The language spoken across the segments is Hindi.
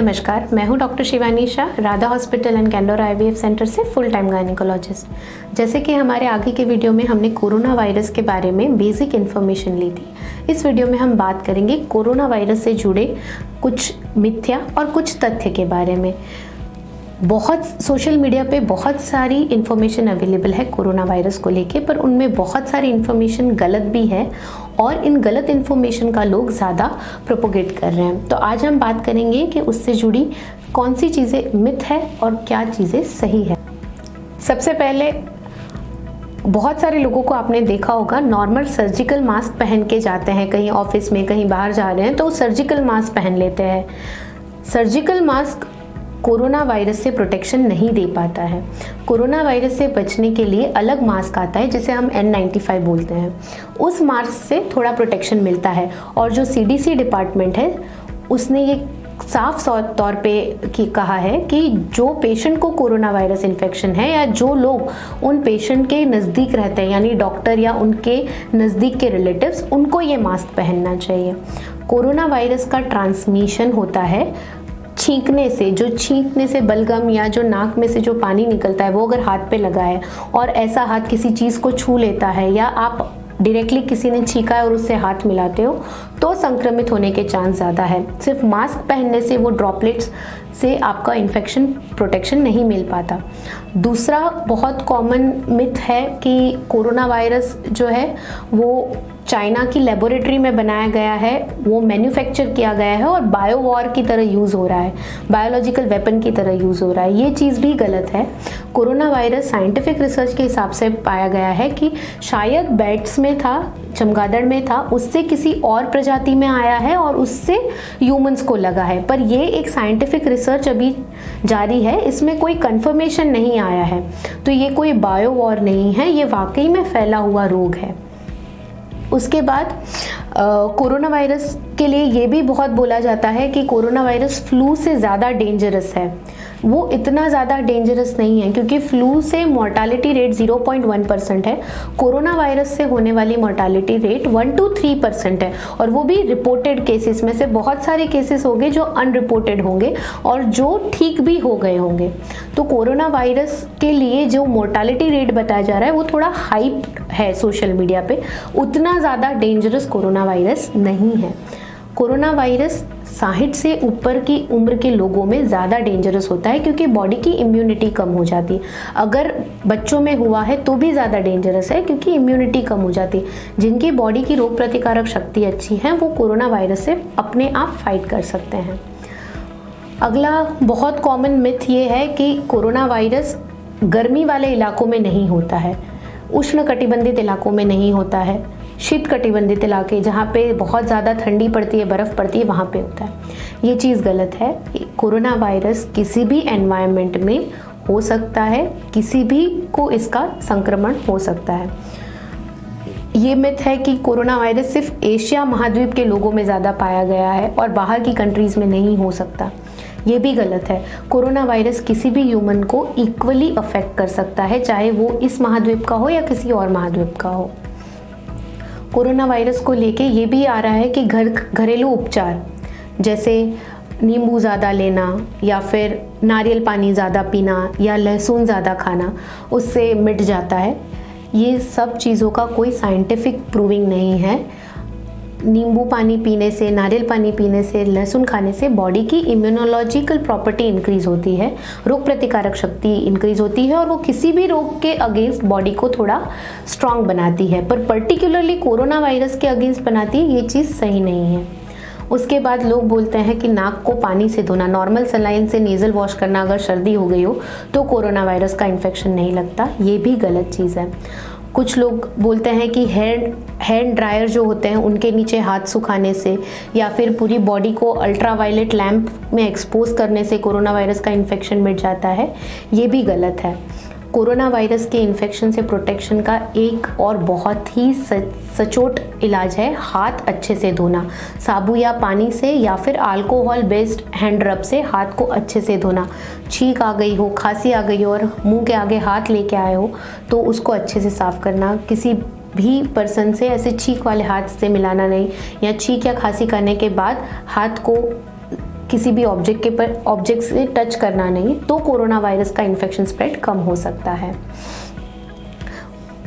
नमस्कार, मैं हूं doctor Shivani Shah, Radha hospital and candour IVF centre से फुल टाइम गायनिकोलॉजिस्ट। जैसे कि हमारे आगे के वीडियो में हमने कोरोना वायरस के बारे में बेसिक इन्फॉर्मेशन ली थी, इस वीडियो में हम बात करेंगे कोरोना वायरस से जुड़े कुछ मिथ्या और कुछ तथ्य के बारे में। बहुत सोशल मीडिया पे बहुत सारी इन्फॉर्मेशन अवेलेबल है कोरोना वायरस को लेके, पर उनमें बहुत सारी इन्फॉर्मेशन गलत भी है और इन गलत इन्फॉर्मेशन का लोग ज़्यादा प्रोपोगेट कर रहे हैं। तो आज हम बात करेंगे कि उससे जुड़ी कौन सी चीज़ें मिथ है और क्या चीज़ें सही है। सबसे पहले बहुत सारे लोगों को आपने देखा होगा नॉर्मल सर्जिकल मास्क पहन के जाते हैं, कहीं ऑफिस में कहीं बाहर जा रहे हैं तो सर्जिकल मास्क पहन लेते हैं। सर्जिकल मास्क कोरोना वायरस से प्रोटेक्शन नहीं दे पाता है। कोरोना वायरस से बचने के लिए अलग मास्क आता है जिसे हम N95 बोलते हैं, उस मास्क से थोड़ा प्रोटेक्शन मिलता है। और जो CDC डिपार्टमेंट है उसने ये साफ तौर पे कहा है कि जो पेशेंट को कोरोना वायरस इन्फेक्शन है या जो लोग उन पेशेंट के नज़दीक रहते हैं, यानी डॉक्टर या उनके नज़दीक के रिलेटिव्स, उनको ये मास्क पहनना चाहिए। कोरोना वायरस का ट्रांसमिशन होता है छींकने से। जो छींकने से बलगम या जो नाक में से जो पानी निकलता है वो अगर हाथ पे लगा है और ऐसा हाथ किसी चीज़ को छू लेता है या आप डायरेक्टली किसी ने छींका है और उससे हाथ मिलाते हो तो संक्रमित होने के चांस ज़्यादा है। सिर्फ मास्क पहनने से वो ड्रॉपलेट्स से आपका इन्फेक्शन प्रोटेक्शन नहीं मिल पाता। दूसरा बहुत कॉमन मिथ है कि कोरोना वायरस जो है वो चाइना की लेबोरेटरी में बनाया गया है, वो मैन्युफैक्चर किया गया है और बायो वॉर की तरह यूज़ हो रहा है, बायोलॉजिकल वेपन की तरह यूज़ हो रहा है। ये चीज़ भी गलत है। कोरोना वायरस साइंटिफिक रिसर्च के हिसाब से पाया गया है कि शायद बैट्स में था, चमगादड़ में था, उससे किसी और प्रजाति में आया है और उससे ह्यूमंस को लगा है। पर ये एक साइंटिफिक रिसर्च अभी जारी है, इसमें कोई कंफर्मेशन नहीं आया है। तो ये कोई बायो वॉर नहीं है, ये वाकई में फैला हुआ रोग है। उसके बाद कोरोना वायरस के लिए ये भी बहुत बोला जाता है कि कोरोना वायरस फ्लू से ज़्यादा डेंजरस है। वो इतना ज़्यादा डेंजरस नहीं है क्योंकि फ्लू से मोर्टालिटी रेट 0.1% है, कोरोना वायरस से होने वाली मोर्टालिटी रेट 1 to 3% है। और वो भी रिपोर्टेड केसेस में से बहुत सारे केसेस होंगे जो अनरिपोर्टेड होंगे और जो ठीक भी हो गए होंगे। तो कोरोना वायरस के लिए जो मोर्टालिटी रेट बताया जा रहा है वो थोड़ा हाइप है सोशल मीडिया पे, उतना ज़्यादा डेंजरस कोरोना वायरस नहीं है। कोरोना वायरस 60 से ऊपर की उम्र के लोगों में ज़्यादा डेंजरस होता है क्योंकि बॉडी की इम्यूनिटी कम हो जाती है। अगर बच्चों में हुआ है तो भी ज़्यादा डेंजरस है क्योंकि इम्यूनिटी कम हो जाती है। जिनकी बॉडी की रोग प्रतिकारक शक्ति अच्छी है वो कोरोना वायरस से अपने आप फाइट कर सकते हैं। अगला बहुत कॉमन मिथ ये है कि कोरोना वायरस गर्मी वाले इलाकों में नहीं होता है, उष्ण कटिबंधित इलाकों में नहीं होता है, शीत कटिबंधित इलाके जहाँ पे बहुत ज़्यादा ठंडी पड़ती है, बर्फ़ पड़ती है, वहाँ पे होता है। ये चीज़ गलत है। कोरोना वायरस किसी भी एनवायरनमेंट में हो सकता है, किसी भी को इसका संक्रमण हो सकता है। ये मिथ है कि कोरोना वायरस सिर्फ एशिया महाद्वीप के लोगों में ज़्यादा पाया गया है और बाहर की कंट्रीज़ में नहीं हो सकता। ये भी गलत है। कोरोना वायरस किसी भी ह्यूमन को इक्वली अफेक्ट कर सकता है, चाहे वो इस महाद्वीप का हो या किसी और महाद्वीप का हो। कोरोना वायरस को लेके ये भी आ रहा है कि घरेलू उपचार जैसे नींबू ज़्यादा लेना या फिर नारियल पानी ज़्यादा पीना या लहसुन ज़्यादा खाना, उससे मिट जाता है। ये सब चीज़ों का कोई साइंटिफिक प्रूविंग नहीं है। नींबू पानी पीने से, नारियल पानी पीने से, लहसुन खाने से बॉडी की इम्यूनोलॉजिकल प्रॉपर्टी इंक्रीज होती है, रोग प्रतिकारक शक्ति इंक्रीज होती है और वो किसी भी रोग के अगेंस्ट बॉडी को थोड़ा स्ट्रांग बनाती है। पर पर्टिकुलरली कोरोना वायरस के अगेंस्ट बनाती है, ये चीज़ सही नहीं है। उसके बाद लोग बोलते हैं कि नाक को पानी से धोना, नॉर्मल सलाइन से नेज़ल वॉश करना अगर सर्दी हो गई हो तो कोरोना वायरस का इन्फेक्शन नहीं लगता। ये भी गलत चीज़ है। कुछ लोग बोलते हैं कि हैंड ड्रायर जो होते हैं उनके नीचे हाथ सुखाने से या फिर पूरी बॉडी को अल्ट्रावायलेट लैंप में एक्सपोज करने से कोरोना वायरस का इन्फेक्शन मिट जाता है। ये भी गलत है। कोरोना वायरस के इन्फेक्शन से प्रोटेक्शन का एक और बहुत ही सचोट इलाज है हाथ अच्छे से धोना, साबुन या पानी से या फिर अल्कोहल बेस्ड हैंड रब से हाथ को अच्छे से धोना। छींक आ गई हो, खांसी आ गई हो और मुंह के आगे हाथ लेके आए हो तो उसको अच्छे से साफ करना। किसी भी पर्सन से ऐसे छींक वाले हाथ से मिलाना नहीं, या छींक या खांसी करने के बाद हाथ को किसी भी ऑब्जेक्ट से टच करना नहीं, तो कोरोना वायरस का इन्फेक्शन स्प्रेड कम हो सकता है।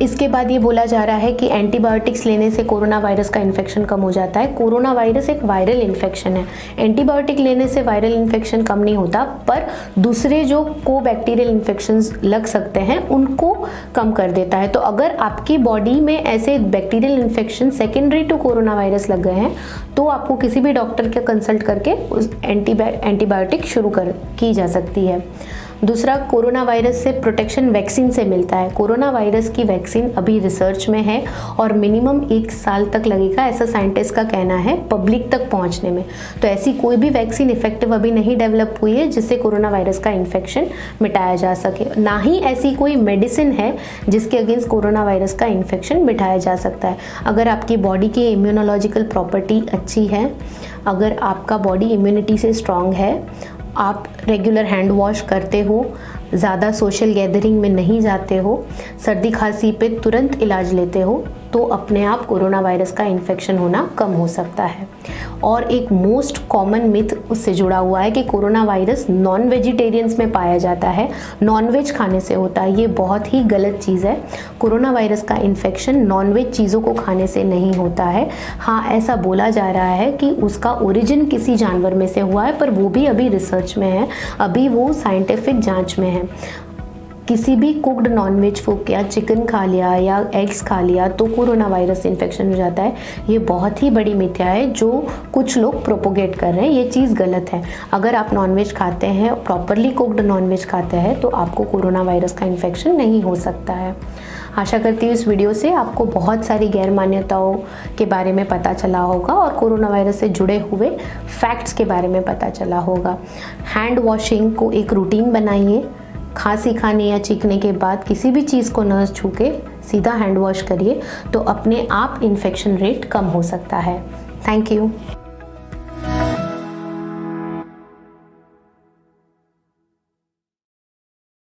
इसके बाद ये बोला जा रहा है कि एंटीबायोटिक्स लेने से कोरोना वायरस का इन्फेक्शन कम हो जाता है। कोरोना वायरस एक वायरल इन्फेक्शन है, एंटीबायोटिक लेने से वायरल इन्फेक्शन कम नहीं होता, पर दूसरे जो कोबैक्टीरियल इन्फेक्शंस लग सकते हैं उनको कम कर देता है। तो अगर आपकी बॉडी में ऐसे bacterial infection secondary to corona virus लग गए हैं तो आपको किसी भी डॉक्टर के कंसल्ट करके उस एंटीबायोटिक शुरू की जा सकती है। दूसरा, कोरोना वायरस से प्रोटेक्शन वैक्सीन से मिलता है। कोरोना वायरस की वैक्सीन अभी रिसर्च में है और मिनिमम 1 साल तक लगेगा, ऐसा साइंटिस्ट का कहना है, पब्लिक तक पहुंचने में। तो ऐसी कोई भी वैक्सीन इफेक्टिव अभी नहीं डेवलप हुई है जिससे कोरोना वायरस का इन्फेक्शन मिटाया जा सके। ना ही ऐसी कोई मेडिसिन है जिसके अगेंस्ट कोरोना वायरस का इन्फेक्शन मिटाया जा सकता है। अगर आपकी बॉडी की इम्यूनोलॉजिकल प्रॉपर्टी अच्छी है, अगर आपका बॉडी इम्यूनिटी से स्ट्रांग है, आप रेगुलर हैंड वॉश करते हो, ज़्यादा सोशल गैदरिंग में नहीं जाते हो, सर्दी खांसी पे तुरंत इलाज लेते हो, तो अपने आप कोरोना वायरस का इन्फेक्शन होना कम हो सकता है। और एक मोस्ट कॉमन मिथ उससे जुड़ा हुआ है कि कोरोना वायरस नॉन वेजिटेरियंस में पाया जाता है, नॉनवेज खाने से होता है। ये बहुत ही गलत चीज़ है। कोरोना वायरस का इन्फेक्शन नॉनवेज चीज़ों को खाने से नहीं होता है। हाँ, ऐसा बोला जा रहा है कि उसका ओरिजिन किसी जानवर में से हुआ है, पर वो भी अभी रिसर्च में है, अभी वो साइंटिफिक जांच में है। किसी भी कुक्ड नॉनवेज फूड या चिकन खा लिया या एग्स खा लिया तो कोरोना वायरस इन्फेक्शन हो जाता है। ये बहुत ही बड़ी मिथ्या है जो कुछ लोग प्रोपोगेट कर रहे हैं। ये चीज़ गलत है। अगर आप नॉनवेज खाते हैं, प्रॉपरली कुक्ड नॉनवेज खाते हैं, तो आपको कोरोना वायरस का इन्फेक्शन नहीं हो सकता है। आशा करती हूँ इस वीडियो से आपको बहुत सारी गैर मान्यताओं के बारे में पता चला होगा और कोरोना वायरस से जुड़े हुए फैक्ट्स के बारे में पता चला होगा। हैंड वॉशिंग को एक रूटीन बनाइए। खांसी खाने या चीखने के बाद किसी भी चीज़ को न छू के सीधा हैंड वॉश करिए, तो अपने आप इन्फेक्शन रेट कम हो सकता है। Thank you.